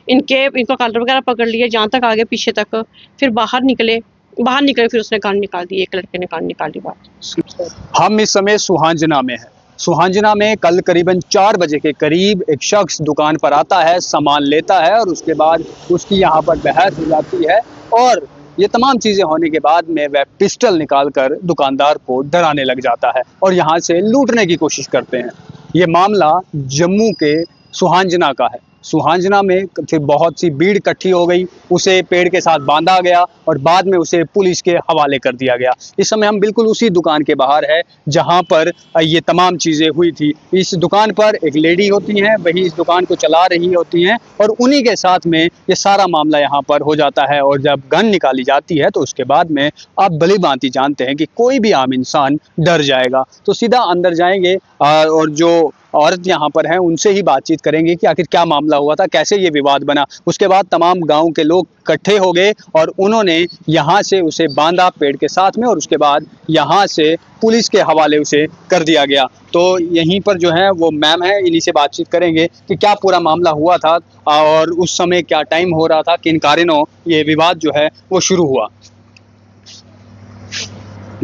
इनको कॉलर वगैरह पकड़ लिया, जहाँ तक आगे पीछे तक, फिर बाहर निकले फिर उसने गन निकाल दी, एक लड़के ने गन निकाली बाहर। हम इस समय सुहांजना में हैं। सुहांजना में कल करीबन 4 बजे के करीब एक शख्स दुकान पर आता है, सामान लेता है और उसके बाद उसकी यहाँ पर बहस हो जाती है और ये तमाम चीज़ें होने के बाद में वह पिस्टल निकालकर दुकानदार को डराने लग जाता है और यहाँ से लूटने की कोशिश करते हैं। ये मामला जम्मू के सुहांजना का है। सुहांजना में फिर बहुत सी भीड़ इकट्ठी हो गई, उसे पेड़ के साथ बांधा गया और बाद में उसे पुलिस के हवाले कर दिया गया। इस समय हम बिल्कुल उसी दुकान के बाहर है जहां पर ये तमाम चीज़ें हुई थी। इस दुकान पर एक लेडी होती हैं, वही इस दुकान को चला रही होती हैं और उन्हीं के साथ में ये सारा मामला यहाँ पर हो जाता है और जब गन निकाली जाती है तो उसके बाद में आप भली भांति जानते हैं कि कोई भी आम इंसान डर जाएगा। तो सीधा अंदर जाएंगे और जो औरत यहाँ पर हैं उनसे ही बातचीत करेंगे कि आखिर क्या मामला हुआ था, कैसे ये विवाद बना। उसके बाद तमाम गांव के लोग इकट्ठे हो गए और उन्होंने यहाँ से उसे बांधा पेड़ के साथ में और उसके बाद यहाँ से पुलिस के हवाले उसे कर दिया गया। तो यहीं पर जो है वो मैम है, इन्हीं से बातचीत करेंगे कि क्या पूरा मामला हुआ था और उस समय क्या टाइम हो रहा था, किन कारणों ये विवाद जो है वो शुरू हुआ।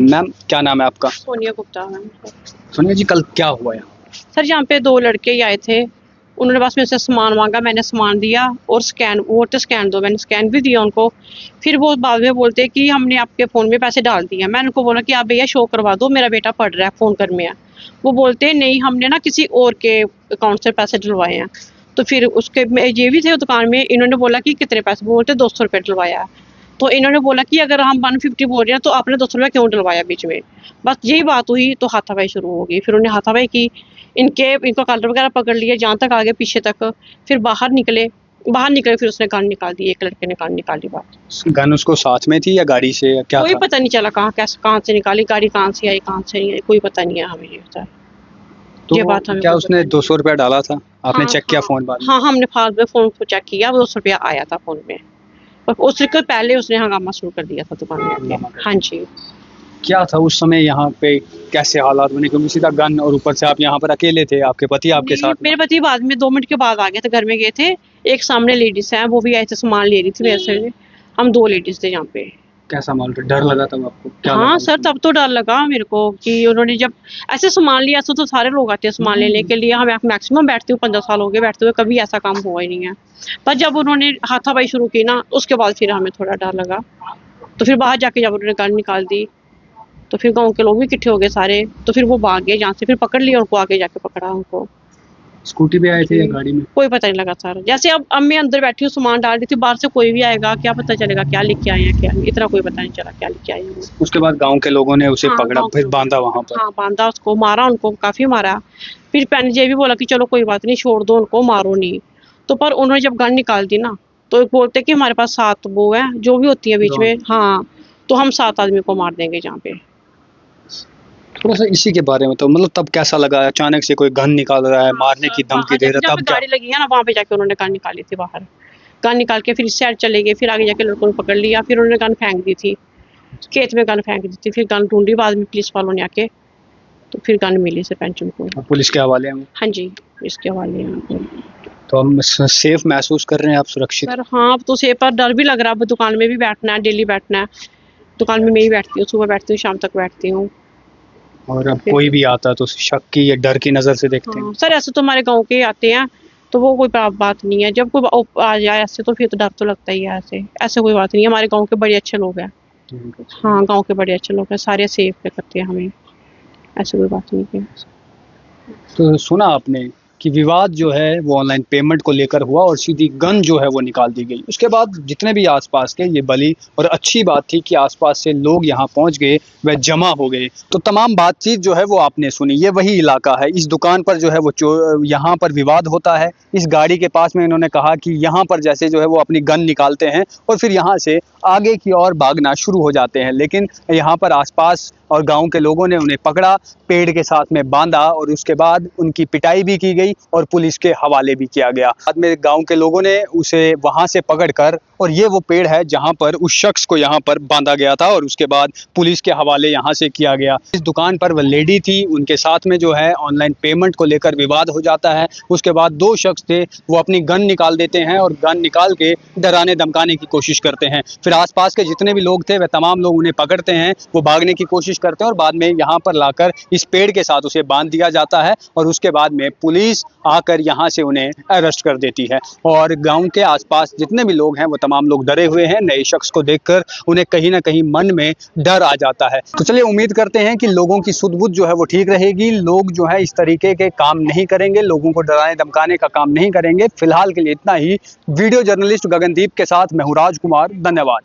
मैम क्या नाम है आपका? सोनिया गुप्ता मैम। सोनिया जी, कल क्या हुआ यहाँ? सर यहाँ पे 2 लड़के ही आए थे, उन्होंने बस मेरे से सामान मांगा, मैंने सामान दिया और स्कैन दो, मैंने स्कैन भी दिया उनको। फिर वो बाद में बोलते कि हमने आपके फ़ोन में पैसे डाल दिए। मैंने उनको बोला कि आप भैया शो करवा दो, मेरा बेटा पढ़ रहा है, फ़ोन कर में है। वो बोलते नहीं, हमने ना किसी और के अकाउंट से पैसे डलवाए हैं। तो फिर उसके ये भी थे दुकान में, इन्होंने बोला कि कितने पैसे, बोलते 200 रुपये डलवाया। तो इन्होंने बोला कि अगर हम 150 बोल रहे हैं तो आपने 200 रुपये क्यों डलवाया बीच में। बस यही बात हुई तो हाथापाई शुरू हो गई। फिर उन्होंने हाथापाई की, इनको कॉलर वगैरह पकड़ लिया, जहाँ तक आगे पीछे तक, फिर बाहर निकले फिर उसने गन निकाल दी, एक लड़के ने गन निकाली बाहर। गन उसको साथ में थी या गाड़ी से या क्या कोई था? पता नहीं चला कहाँ से निकाली, गाड़ी कहाँ से आई कहाँ से नहीं आई, कोई पता नहीं है हमें ये होता है। तो ये बात हमें क्या कोई उसने पता नहीं। 200 रुपया डाला था? आपने हाँ, चेक किया हाँ, फोन बाद में? हाँ, हमने फास्ट में फ़ोन को चेक किया, 200 रुपया आया था फ़ोन में। और उसके पहले उसने हंगामा शुरू कर दिया था दुकान में आके। हाँ जी। क्या था उस समय यहाँ पे, कैसे हालात बने? क्योंकि सीधा गन और ऊपर से आप यहाँ पर अकेले थे, आपके पति आपके साथ में? मेरे पति बाद में 2 मिनट के बाद आ गए थे, घर में गए थे। एक सामने लेडीज है, वो भी ऐसे सामान ले रही थी मेरे से। हम 2 लेडीज थे यहाँ पे। कैसा माहौल था? डर लगा तब आपको? क्या हाँ लगा सर, उसमें? तब तो डर लगा मेरे को कि उन्होंने जब ऐसे सामान लिया, ऐसे तो सारे लोग आते हैं सामान लेने के लिए। हम मैक्सिमम बैठते हुए 15 साल हो गए बैठते हुए, कभी ऐसा काम हुआ ही नहीं है। पर जब उन्होंने हाथापाई शुरू की ना, उसके बाद फिर हमें थोड़ा डर लगा। तो फिर बाहर जाके जब उन्होंने गन निकाल दी तो फिर गाँव के लोग भी इकट्ठे हो गए सारे। तो फिर वो भाग गए जहाँ से, फिर पकड़ लिया उनको, आगे जाके पकड़ा उनको। स्कूटी पे आए थे या गाड़ी में? कोई पता नहीं लगा सर। जैसे अब मैं अंदर बैठी हूँ सामान डाल रही थी, बाहर से कोई भी आएगा, क्या पता चलेगा क्या लेके आए हैं क्या नहीं, इतना कोई पता नहीं चला क्या लेके आए हैं वो। उसके बाद गांव के लोगों ने उसे हाँ, पकड़ा, गाँव के फिर लोग- बांधा वहां पर? हाँ, बांधा उसको, मारा उनको, काफी मारा। फिर मैंने ये भी बोला कि चलो कोई बात नहीं, छोड़ दो उनको, मारो नहीं। तो पर उन्होंने जब गन निकाल दी ना, तो बोलते कि हमारे पास 7 वो है जो भी होती है बीच में, हाँ, तो हम 7 आदमी को मार देंगे जहाँ पे। थोड़ा सा इसी के बारे में तो मतलब तब कैसा लगा? अचानक से कोई गन निकाल रहा है, मारने की धमकी दे रहा है, जहाँ तब पे क्या? गाड़ी लगी है ना, वहाँ पे जाके उन्होंने गन निकाली थी बाहर। गन निकाल के फिर इस साइड चले गए, फिर आगे जाके लड़कों ने पकड़ लिया, फिर उन्होंने गन फेंक दी थी, खेत में गन फेंक दी थी। फिर गन ढूंढी बाद में पुलिस वालों ने आके, तो फिर गन मिली सरपंच को। पुलिस के हवाले में? हाँ जी, इसके हवाले हैं। तो हम सेफ महसूस कर रहे हैं, आप सुरक्षित? सर हाँ, अब तो सेफ, पर डर भी लग रहा है। अब दुकान में भी बैठना है, डेली बैठना है दुकान में। मैं ही बैठती हूँ, सुबह बैठती हूँ, शाम तक बैठती हूँ। और अब कोई भी आता तो शक की या डर की नज़र से देखते हैं? हाँ सर, ऐसे तो हमारे गाँव के ही आते हैं, तो वो कोई बात नहीं है। जब कोई आ जाए ऐसे तो फिर तो डर तो लगता ही है। ऐसे ऐसे कोई बात नहीं है, हमारे गाँव के बड़े अच्छे लोग हैं। हाँ, गाँव के बड़े अच्छे लोग हैं, सारे सेफ करते हैं हमें, ऐसे कोई बात नहीं है। तो सुना आपने कि विवाद जो है वो ऑनलाइन पेमेंट को लेकर हुआ और सीधी गन जो है वो निकाल दी गई। उसके बाद जितने भी आसपास के, ये भली और अच्छी बात थी कि आसपास से लोग यहाँ पहुँच गए, वह जमा हो गए। तो तमाम बातचीत जो है वो आपने सुनी। ये वही इलाका है, इस दुकान पर जो है वो यहाँ पर विवाद होता है। इस गाड़ी के पास में इन्होंने कहा कि यहाँ पर जैसे जो है वो अपनी गन निकालते हैं और फिर यहाँ से आगे की ओर भागना शुरू हो जाते हैं। लेकिन यहाँ पर आसपास और गांव के लोगों ने उन्हें पकड़ा, पेड़ के साथ में बांधा और उसके बाद उनकी पिटाई भी की गई गई और पुलिस के हवाले भी किया गया। बाद में गांव के लोगों ने उसे वहां से पकड़कर, और ये वो पेड़ है जहां पर उस शख्स को यहाँ पर बांधा गया था और उसके बाद पुलिस के हवाले यहाँ से किया गया। इस दुकान पर वह लेडी थी, उनके साथ में जो है ऑनलाइन पेमेंट को लेकर विवाद हो जाता है। उसके बाद दो शख्स थे, वो अपनी गन निकाल देते हैं और गन निकाल के डराने धमकाने की कोशिश करते हैं। फिर आसपास के जितने भी लोग थे वह तमाम लोग उन्हें पकड़ते हैं, वो भागने की कोशिश करते हैं और बाद में यहाँ पर लाकर इस पेड़ के साथ उसे बांध दिया जाता है और उसके बाद में पुलिस आकर यहाँ से उन्हें अरेस्ट कर देती है। और गांव के आसपास जितने भी लोग हैं वो तमाम लोग डरे हुए हैं। नए शख्स को देखकर उन्हें कहीं ना कहीं मन में डर आ जाता है। तो चलिए उम्मीद करते हैं कि लोगों की सुध-बुध जो है वो ठीक रहेगी। लोग जो है इस तरीके के काम नहीं करेंगे, लोगों को डराने धमकाने का काम नहीं करेंगे। फिलहाल के लिए इतना ही। वीडियो जर्नलिस्ट गगनदीप के साथ मैं हूं राजकुमार। धन्यवाद।